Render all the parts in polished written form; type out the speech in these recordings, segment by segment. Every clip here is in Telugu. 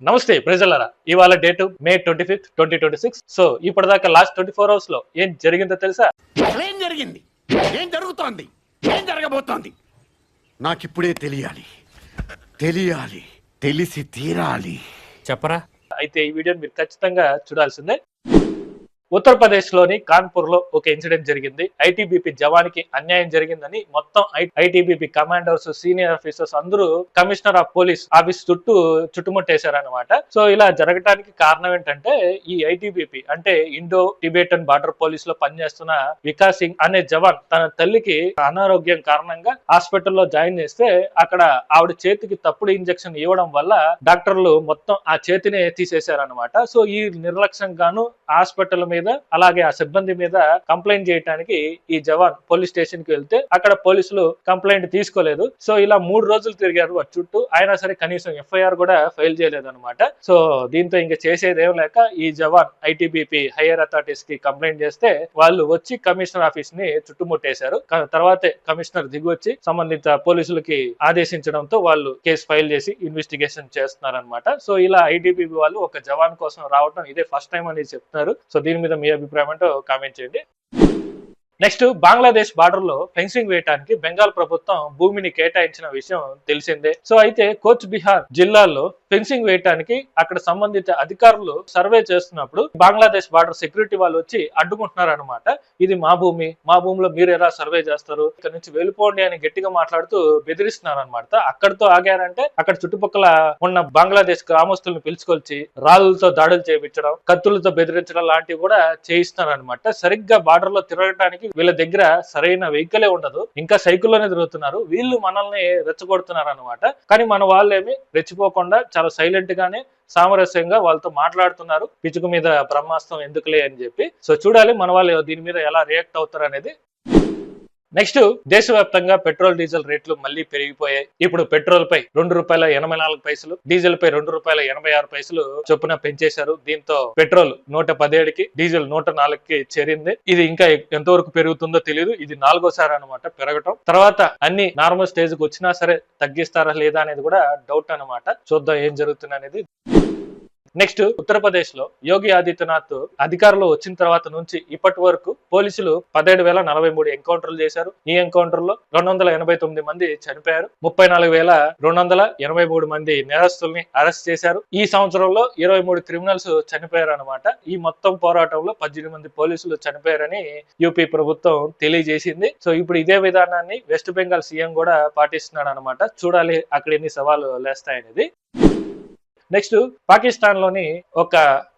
నమస్తే ప్రజలరా, ఇవాళ డేట్ మే 25, 2026. సో ఇప్పటిదాకా లాస్ట్ 24 అవర్స్ లో ఏం జరిగిందో తెలుసా? ఏం జరిగింది, ఏం జరుగుతోంది, ఏం జరగబోతోంది నాకిప్పుడే తెలియాలి. తెలిసి తీరాలి. చెప్పరా? అయితే ఈ వీడియోని మీరు ఖచ్చితంగా చూడాల్సిందే. ఉత్తరప్రదేశ్ లోని కాన్పూర్ లో ఒక ఇన్సిడెంట్ జరిగింది. ఐటీబీపీ జవానికి అన్యాయం జరిగిందని మొత్తం ఐటీబీపీ కమాండర్స్, సీనియర్ ఆఫీసర్స్ అందరూ కమిషనర్ ఆఫ్ పోలీస్ ఆఫీస్ చుట్టుముట్టేశారనమాట. సో ఇలా జరగడానికి కారణం ఏంటంటే, ఈ ఐటీబీపీ అంటే ఇండో టిబెటన్ బార్డర్ పోలీస్ లో పనిచేస్తున్న వికాస్ సింగ్ అనే జవాన్ తన తల్లికి అనారోగ్యం కారణంగా హాస్పిటల్లో జాయిన్ చేస్తే అక్కడ ఆవిడ చేతికి తప్పుడు ఇంజెక్షన్ ఇవ్వడం వల్ల డాక్టర్లు మొత్తం ఆ చేతినే తీసేశారనమాట. సో ఈ నిర్లక్ష్యం గాను హాస్పిటల్ మీద అలాగే ఆ సిబ్బంది మీద కంప్లైంట్ చేయడానికి ఈ జవాన్ పోలీస్ స్టేషన్ కి వెళ్తే అక్కడ పోలీసులు కంప్లైంట్ తీసుకోలేదు. సో ఇలా 3 రోజులు తిరిగారు వాటి చుట్టూ, అయినా సరే కనీసం ఎఫ్ఐఆర్ కూడా ఫైల్ చేయలేదు అనమాట. సో దీంతో ఇంకా చేసేది ఏం లేక ఈ జవాన్ ఐటీబీపీ హైయర్ అథారిటీస్ కి కంప్లైంట్ చేస్తే వాళ్ళు వచ్చి కమిషనర్ ఆఫీస్ ని చుట్టుముట్టేశారు. తర్వాతే కమిషనర్ దిగొచ్చి సంబంధిత పోలీసులకి ఆదేశించడంతో వాళ్ళు కేసు ఫైల్ చేసి ఇన్వెస్టిగేషన్ చేస్తున్నారనమాట. సో ఇలా ఐటీబీపీ వాళ్ళు ఒక జవాన్ కోసం రావడం ఇదే ఫస్ట్ టైం అని చెప్తున్నారు. సో దీని మీద మీ అభిప్రాయం ఏంటో కామెంట్ చేయండి. నెక్స్ట్, బంగ్లాదేశ్ బార్డర్ లో ఫెన్సింగ్ వేయడానికి బెంగాల్ ప్రభుత్వం భూమిని కేటాయించిన విషయం తెలిసిందే. సో అయితే కోచ్ బిహార్ జిల్లాలో ఫెన్సింగ్ వేయడానికి అక్కడ సంబంధిత అధికారులు సర్వే చేస్తున్నప్పుడు బంగ్లాదేశ్ బార్డర్ సెక్యూరిటీ వాళ్ళు వచ్చి అడ్డుకుంటున్నారు అనమాట. ఇది మా భూమిలో మీరు ఎలా సర్వే చేస్తారు, ఇక్కడ నుంచి వెళ్ళిపోండి అని గట్టిగా మాట్లాడుతూ బెదిరిస్తున్నారు అనమాట. అక్కడితో ఆగారంటే అక్కడ చుట్టుపక్కల ఉన్న బంగ్లాదేశ్ గ్రామస్తులను పిలుచుకొచ్చి రాళ్లతో దాడులు చేయించడం, కత్తులతో బెదిరించడం లాంటివి కూడా చేయిస్తున్నారు అనమాట. సరిగ్గా బార్డర్ లో తిరగడానికి వీళ్ళ దగ్గర సరైన వెహికలే ఉండదు, ఇంకా సైకిల్లోనే తిరుగుతున్నారు. వీళ్ళు మనల్ని రెచ్చగొడుతున్నారు అనమాట. కానీ మన వాళ్ళేమి రెచ్చిపోకుండా చాలా సైలెంట్ గానే సామరస్యంగా వాళ్ళతో మాట్లాడుతున్నారు. పిచుకు మీద బ్రహ్మాస్త్రం ఎందుకులే అని చెప్పి. సో చూడాలి మన వాళ్ళు దీని మీద ఎలా రియాక్ట్ అవుతారు అనేది. నెక్స్ట్, దేశవ్యాప్తంగా పెట్రోల్ డీజిల్ రేట్లు మళ్లీ పెరిగిపోయాయి. ఇప్పుడు పెట్రోల్ పై ₹2.84, డీజిల్ పై ₹2.86 చొప్పున పెంచేశారు. దీంతో పెట్రోల్ 117కి, డీజిల్ 104కి చేరింది. ఇది ఇంకా ఎంతవరకు పెరుగుతుందో తెలియదు. ఇది 4వ సారి అనమాట పెరగటం. తర్వాత అన్ని నార్మల్ స్టేజ్ కి వచ్చినా సరే తగ్గిస్తారా లేదా అనేది కూడా డౌట్ అనమాట. చూద్దాం ఏం జరుగుతుంది అనేది. నెక్స్ట్, ఉత్తరప్రదేశ్ లో యోగి ఆదిత్యనాథ్ అధికారంలో వచ్చిన తర్వాత నుంచి ఇప్పటి వరకు పోలీసులు 17,043 ఎన్కౌంటర్లు చేశారు. ఈ ఎన్కౌంటర్ లో 289 మంది చనిపోయారు. 34,283 మంది నేరస్తుల్ని అరెస్ట్ చేశారు. ఈ సంవత్సరంలో 23 క్రిమినల్స్ చనిపోయారు అనమాట. ఈ మొత్తం పోరాటంలో 18 మంది పోలీసులు చనిపోయారని యూపీ ప్రభుత్వం తెలియజేసింది. సో ఇప్పుడు ఇదే విధానాన్ని వెస్ట్ బెంగాల్ సీఎం కూడా పాటిస్తున్నాడు అనమాట. చూడాలి అక్కడ ఎన్ని సవాలు లేస్తాయనేది. నెక్స్ట్, పాకిస్తాన్ లోని ఒక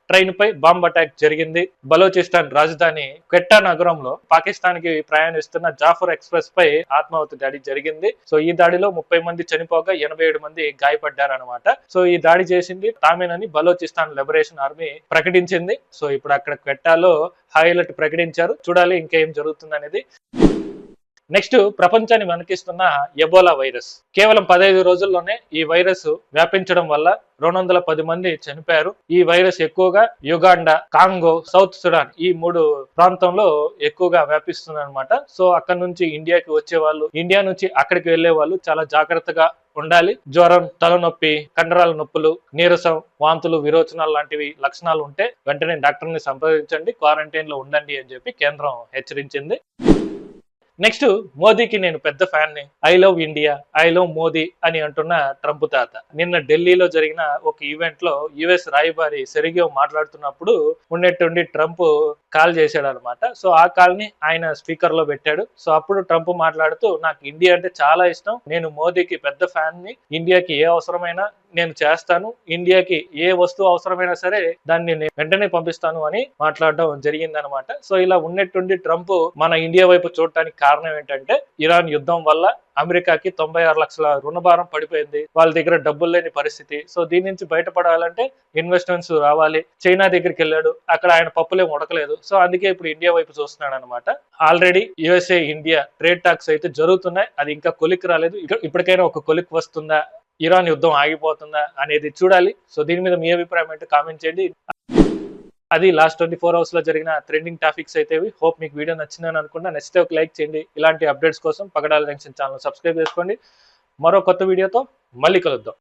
ట్రైన్ పై బాంబ్ అటాక్ జరిగింది. బలోచిస్తాన్ రాజధాని క్వెట్టా నగరంలో పాకిస్తాన్ కి ప్రయాణిస్తున్న జాఫర్ ఎక్స్ప్రెస్ పై ఆత్మాహుతి దాడి జరిగింది. సో ఈ దాడిలో 30 మంది చనిపోగా 87 మంది గాయపడ్డారనమాట. సో ఈ దాడి చేసింది తామేనని బలోచిస్తాన్ లిబరేషన్ ఆర్మీ ప్రకటించింది. సో ఇప్పుడు అక్కడ క్వెట్టాలో హై అలర్ట్ ప్రకటించారు. చూడాలి ఇంకేం జరుగుతుంది అనేది. నెక్స్ట్, ప్రపంచాన్ని వణికిస్తున్న ఎబోలా వైరస్. కేవలం 15 రోజుల్లోనే ఈ వైరస్ వ్యాపించడం వల్ల 210 మంది చనిపోయారు. ఈ వైరస్ ఎక్కువగా యుగాండా, కాంగో, సౌత్ సుడాన్ ఈ 3 ప్రాంతంలో ఎక్కువగా వ్యాపిస్తుంది అనమాట. సో అక్కడ నుంచి ఇండియాకి వచ్చే వాళ్ళు, ఇండియా నుంచి అక్కడికి వెళ్లే వాళ్ళు చాలా జాగ్రత్తగా ఉండాలి. జ్వరం, తలనొప్పి, కండరాల నొప్పులు, నీరసం, వాంతులు, విరోచనాలు లాంటివి లక్షణాలు ఉంటే వెంటనే డాక్టర్ ని సంప్రదించండి, క్వారంటైన్ లో ఉండండి అని చెప్పి కేంద్రం హెచ్చరించింది. నెక్స్ట్, మోదీకి నేను పెద్ద ఫ్యాన్ ని, I love India, I love Modi అని అంటున్న ట్రంప్ తాత నిన్న ఢిల్లీలో జరిగిన ఒక ఈవెంట్ లో యుఎస్ రాయబారి సెర్గియో మాట్లాడుతున్నప్పుడు ఉన్నట్టుండి ట్రంప్ కాల్ చేశాడు అనమాట. సో ఆ కాల్ ని ఆయన స్పీకర్ లో పెట్టాడు. సో అప్పుడు ట్రంప్ మాట్లాడుతూ, నాకు ఇండియా అంటే చాలా ఇష్టం, నేను మోదీకి పెద్ద ఫ్యాన్ ని, ఇండియాకి ఏ అవసరమైనా నేను చేస్తాను, ఇండియాకి ఏ వస్తువు అవసరమైనా సరే దాన్ని నేను వెంటనే పంపిస్తాను అని మాట్లాడడం జరిగింది అనమాట. సో ఇలా ఉన్నట్టుండి ట్రంప్ మన ఇండియా వైపు చూడటానికి కారణం ఏంటంటే, ఇరాన్ యుద్ధం వల్ల అమెరికాకి 96 లక్షల రుణభారం పడిపోయింది. వాళ్ళ దగ్గర డబ్బులు లేని పరిస్థితి. సో దీని నుంచి బయటపడాలంటే ఇన్వెస్ట్మెంట్స్ రావాలి. చైనా దగ్గరికి వెళ్ళాడు, అక్కడ ఆయన పప్పులే ఉడకలేదు. సో అందుకే ఇప్పుడు ఇండియా వైపు చూస్తున్నాడు అనమాట. Already USA India trade talks అయితే జరుగుతున్నాయి, అది ఇంకా కొలిక్ రాలేదు. ఇప్పటికైనా ఒక కొలిక్ వస్తుందా, ఇరాన్ యుద్ధం ఆగిపోతుందా అనేది చూడాలి. సో దీని మీద మీ అభిప్రాయం ఏంటో కామెంట్ చేయండి. అది లాస్ట్ 24 అవర్స్ లో జరిగిన ట్రెండింగ్ టాపిక్స్ అయితే. హోప్ మీకు వీడియో నచ్చిందని అనుకుంటా. నచ్చితే ఒక లైక్ చేయండి. ఇలాంటి అప్డేట్స్ కోసం పగడాల జంక్షన్ ఛానల్ సబ్స్క్రైబ్ చేసుకోండి. మరో కొత్త వీడియోతో మళ్ళీ కలుద్దాం.